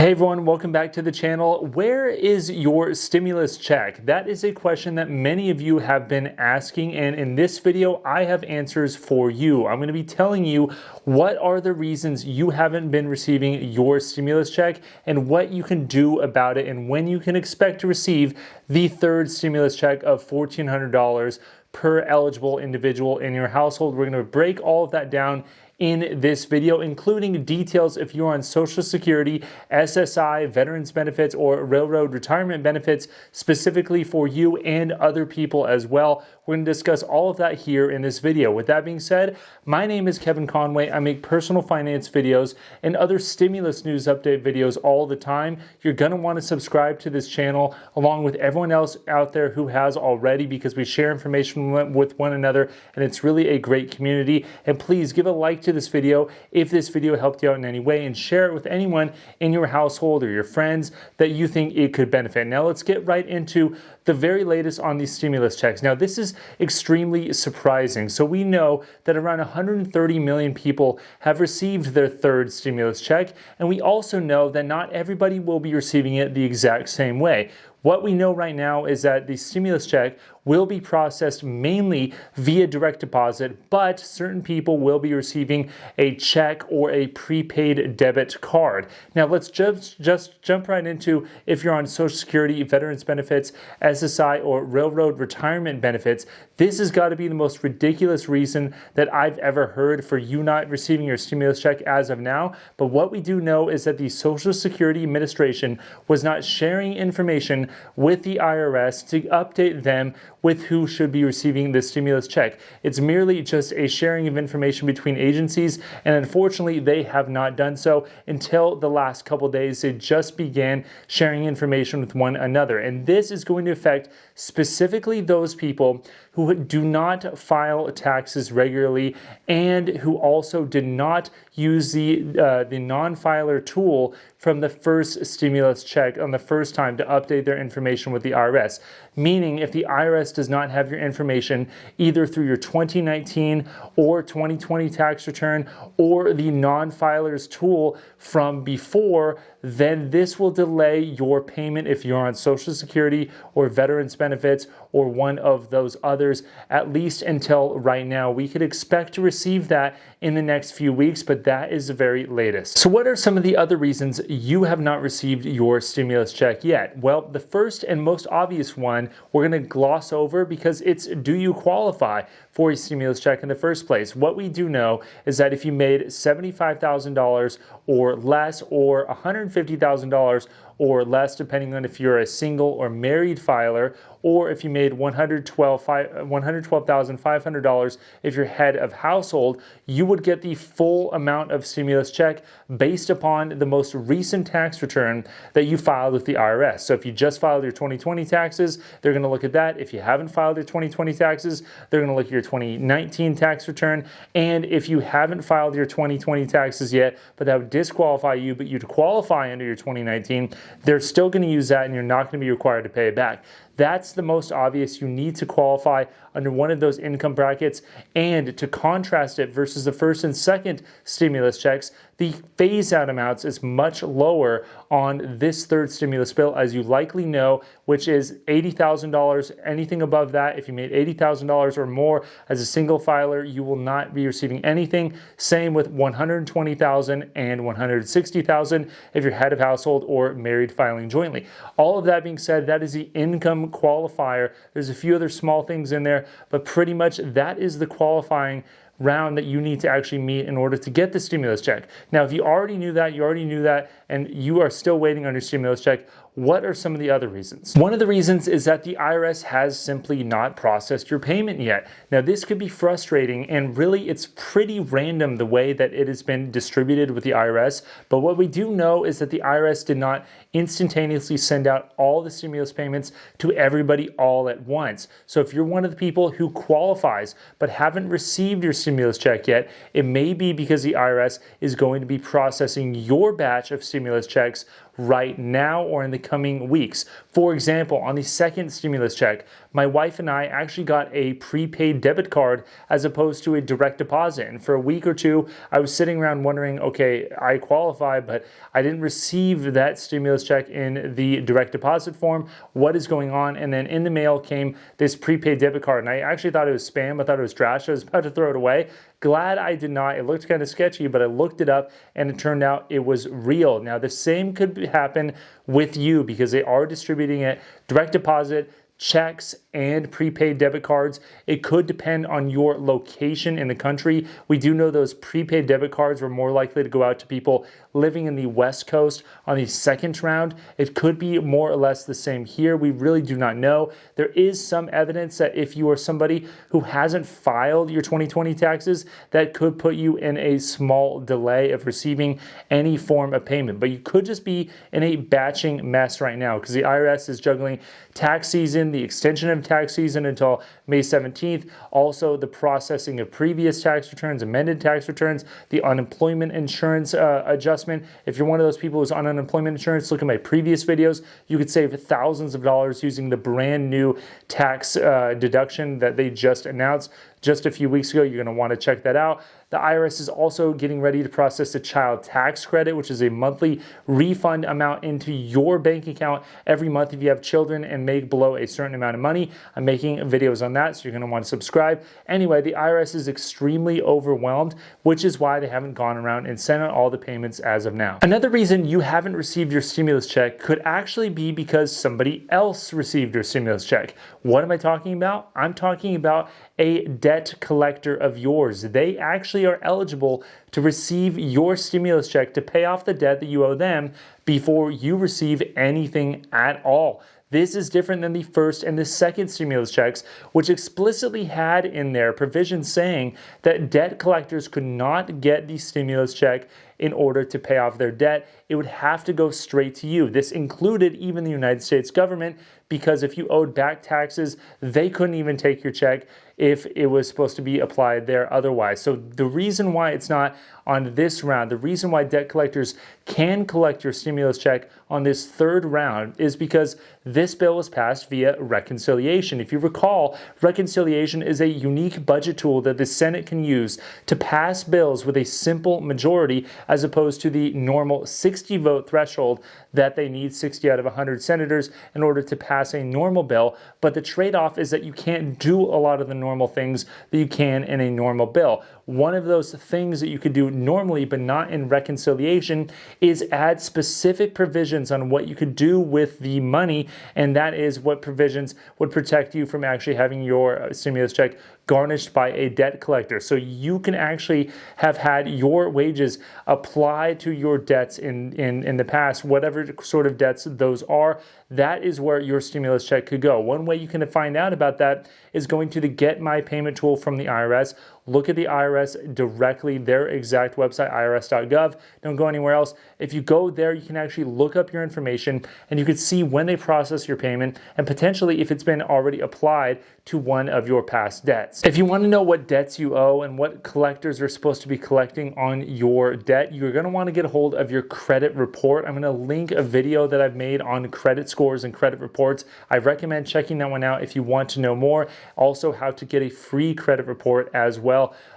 Hey everyone, welcome back to the channel. Where is your stimulus check? That is a question that many of you have been asking, and in this video I have answers for you. I'm going to be telling you what are the reasons you haven't been receiving your stimulus check and what you can do about it and when you can expect to receive the third stimulus check of $1,400 per eligible individual in your household. We're going to break all of that down in this video, including details if you're on Social Security, SSI, veterans benefits, or railroad retirement benefits specifically for you and other people as well. We're going to discuss all of that here in this video. With that being said, my name is Kevin Conway. I make personal finance videos and other stimulus news update videos all the time. You're going to want to subscribe to this channel along with everyone else out there who has already, because we share information with one another and it's really a great community. And please give a like to this video if this video helped you out in any way, and share it with anyone in your household or your friends that you think it could benefit. Now let's get right into the very latest on these stimulus checks. Now this is extremely surprising. So we know that around 130 million people have received their third stimulus check, and we also know that not everybody will be receiving it the exact same way. What we know right now is that the stimulus check will be processed mainly via direct deposit, but certain people will be receiving a check or a prepaid debit card. Now let's just jump right into if you're on Social Security, veterans benefits, SSI, or railroad retirement benefits. This has got to be the most ridiculous reason that I've ever heard for you not receiving your stimulus check as of now. But what we do know is that the Social Security Administration was not sharing information with the IRS to update them with who should be receiving the stimulus check. It's merely just a sharing of information between agencies, and unfortunately they have not done so until the last couple days. They just began sharing information with one another, and this is going to affect specifically those people who do not file taxes regularly and who also did not use the non-filer tool from the first stimulus check on the first time to update their information with the IRS. Meaning, if the IRS does not have your information either through your 2019 or 2020 tax return or the non-filers tool from before, then this will delay your payment if you're on Social Security or veterans benefits or one of those others, at least until right now. We could expect to receive that in the next few weeks, but that is the very latest. So what are some of the other reasons you have not received your stimulus check yet? Well, the first and most obvious one we're going to gloss over because it's, do you qualify for a stimulus check in the first place? What we do know is that if you made $75,000 or less, or $150,000 or less, depending on if you're a single or married filer, or if you made $112,500 if you're head of household, you would get the full amount of stimulus check based upon the most recent tax return that you filed with the IRS. So if you just filed your 2020 taxes, they're going to look at that. If you haven't filed your 2020 taxes, they're going to look at your 2019 tax return. And if you haven't filed your 2020 taxes yet, but that would disqualify you, but you'd qualify under your 2019, they're still going to use that and you're not going to be required to pay it back. That's the most obvious. You need to qualify under one of those income brackets. And to contrast it versus the first and second stimulus checks, the phase-out amounts is much lower on this third stimulus bill, as you likely know, which is $80,000. Anything above that, if you made $80,000 or more as a single filer, you will not be receiving anything. Same with $120,000 and $160,000 if you're head of household or married filing jointly. All of that being said, that is the income qualifier. There's a few other small things in there, but pretty much that is the qualifying round that you need to actually meet in order to get the stimulus check. Now, if you already knew that, and you are still waiting on your stimulus check, what are some of the other reasons? One of the reasons is that the IRS has simply not processed your payment yet. Now, this could be frustrating, and really it's pretty random the way that it has been distributed with the IRS. But what we do know is that the IRS did not instantaneously send out all the stimulus payments to everybody all at once. So if you're one of the people who qualifies but haven't received your stimulus stimulus check yet. It may be because the IRS is going to be processing your batch of stimulus checks right now or in the coming weeks. For example, on the second stimulus check, my wife and I actually got a prepaid debit card as opposed to a direct deposit. And for a week or two, I was sitting around wondering, okay, I qualify, but I didn't receive that stimulus check in the direct deposit form. What is going on? And then in the mail came this prepaid debit card. And I actually thought it was spam. I thought it was trash. I was about to throw it away. Glad I did not. It looked kind of sketchy, but I looked it up and it turned out it was real. Now, the same could happen with you because they are distributing it direct deposit, checks, and prepaid debit cards. It could depend on your location in the country. We do know those prepaid debit cards were more likely to go out to people living in the West Coast on the second round. It could be more or less the same here. We really do not know. There is some evidence that if you are somebody who hasn't filed your 2020 taxes, that could put you in a small delay of receiving any form of payment. But you could just be in a batching mess right now because the IRS is juggling tax season, the extension of tax season until May 17th, also the processing of previous tax returns, amended tax returns, the unemployment insurance adjustment. If you're one of those people who's on unemployment insurance, look at my previous videos. You could save thousands of dollars using the brand new tax deduction that they just announced just a few weeks ago. You're going to want to check that out. The IRS is also getting ready to process the child tax credit, which is a monthly refund amount into your bank account every month if you have children and make below a certain amount of money. I'm making videos on that, so you're going to want to subscribe. Anyway, the IRS is extremely overwhelmed, which is why they haven't gone around and sent out all the payments as of now. Another reason you haven't received your stimulus check could actually be because somebody else received your stimulus check. What am I talking about? I'm talking about a debt collector of yours. They actually are eligible to receive your stimulus check to pay off the debt that you owe them before you receive anything at all. This is different than the first and the second stimulus checks, which explicitly had in there provisions saying that debt collectors could not get the stimulus check in order to pay off their debt. It would have to go straight to you. This included even the United States government, because if you owed back taxes, they couldn't even take your check if it was supposed to be applied there otherwise. So the reason why it's not on this round, the reason why debt collectors can collect your stimulus check on this third round is because this bill was passed via reconciliation. If you recall, reconciliation is a unique budget tool that the Senate can use to pass bills with a simple majority as opposed to the normal 60 vote threshold that they need 60 out of 100 senators in order to pass a normal bill. But the trade-off is that you can't do a lot of the normal things that you can in a normal bill. One of those things that you could do normally but not in reconciliation is add specific provisions on what you could do with the money, and that is what provisions would protect you from actually having your stimulus check garnished by a debt collector. So you can actually have had your wages applied to your debts in the past, whatever sort of debts those are. That is where your stimulus check could go. One way you can find out about that is going to the Get My Payment tool from the IRS. Look at the IRS directly, their exact website, irs.gov. Don't go anywhere else. If you go there, you can actually look up your information and you can see when they process your payment and potentially if it's been already applied to one of your past debts. If you want to know what debts you owe and what collectors are supposed to be collecting on your debt, you're going to want to get a hold of your credit report. I'm going to link a video that I've made on credit scores and credit reports. I recommend checking that one out if you want to know more. Also, how to get a free credit report as well.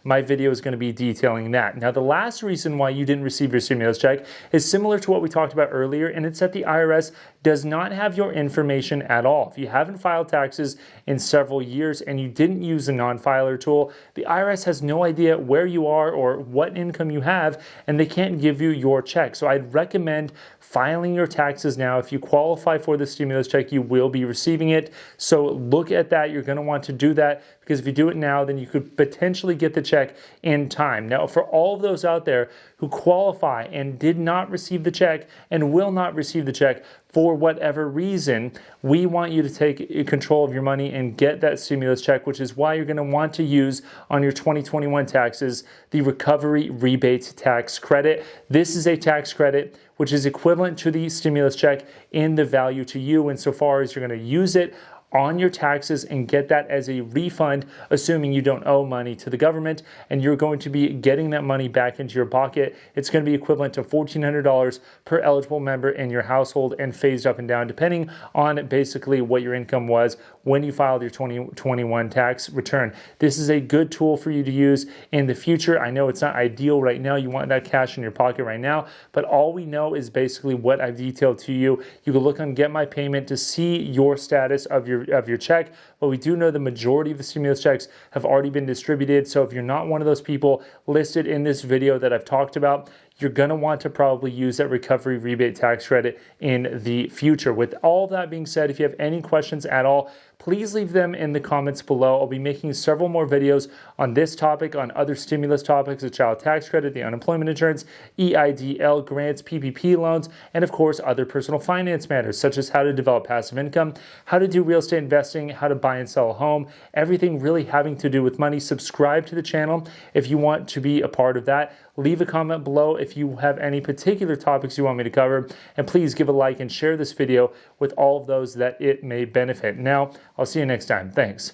My video is going to be detailing that. Now, the last reason why you didn't receive your stimulus check is similar to what we talked about earlier, and it's that the IRS does not have your information at all. If you haven't filed taxes in several years and you didn't use the non-filer tool, the IRS has no idea where you are or what income you have, and they can't give you your check. So I'd recommend filing your taxes now. If you qualify for the stimulus check, you will be receiving it. So look at that. You're going to want to do that because if you do it now, then you could potentially get the check in time. Now, for all of those out there who qualify and did not receive the check and will not receive the check for whatever reason, we want you to take control of your money and get that stimulus check, which is why you're going to want to use on your 2021 taxes the Recovery Rebate Tax Credit. This is a tax credit which is equivalent to the stimulus check in the value to you insofar as you're going to use it on your taxes and get that as a refund, assuming you don't owe money to the government, and you're going to be getting that money back into your pocket. It's going to be equivalent to $1,400 per eligible member in your household and phased up and down depending on basically what your income was when you filed your 2021 tax return. This is a good tool for you to use in the future. I know it's not ideal right now. You want that cash in your pocket right now, but all we know is basically what I've detailed to you. You can look on Get My Payment to see your status of your check, but we do know the majority of the stimulus checks have already been distributed. So if you're not one of those people listed in this video that I've talked about, you're going to want to probably use that recovery rebate tax credit in the future. With all that being said, if you have any questions at all, please leave them in the comments below. I'll be making several more videos on this topic, on other stimulus topics, the child tax credit, the unemployment insurance, EIDL grants, PPP loans, and of course, other personal finance matters, such as how to develop passive income, how to do real estate investing, how to buy and sell a home, everything really having to do with money. Subscribe to the channel if you want to be a part of that. Leave a comment below if you have any particular topics you want me to cover, and please give a like and share this video with all of those that it may benefit. Now, I'll see you next time. Thanks.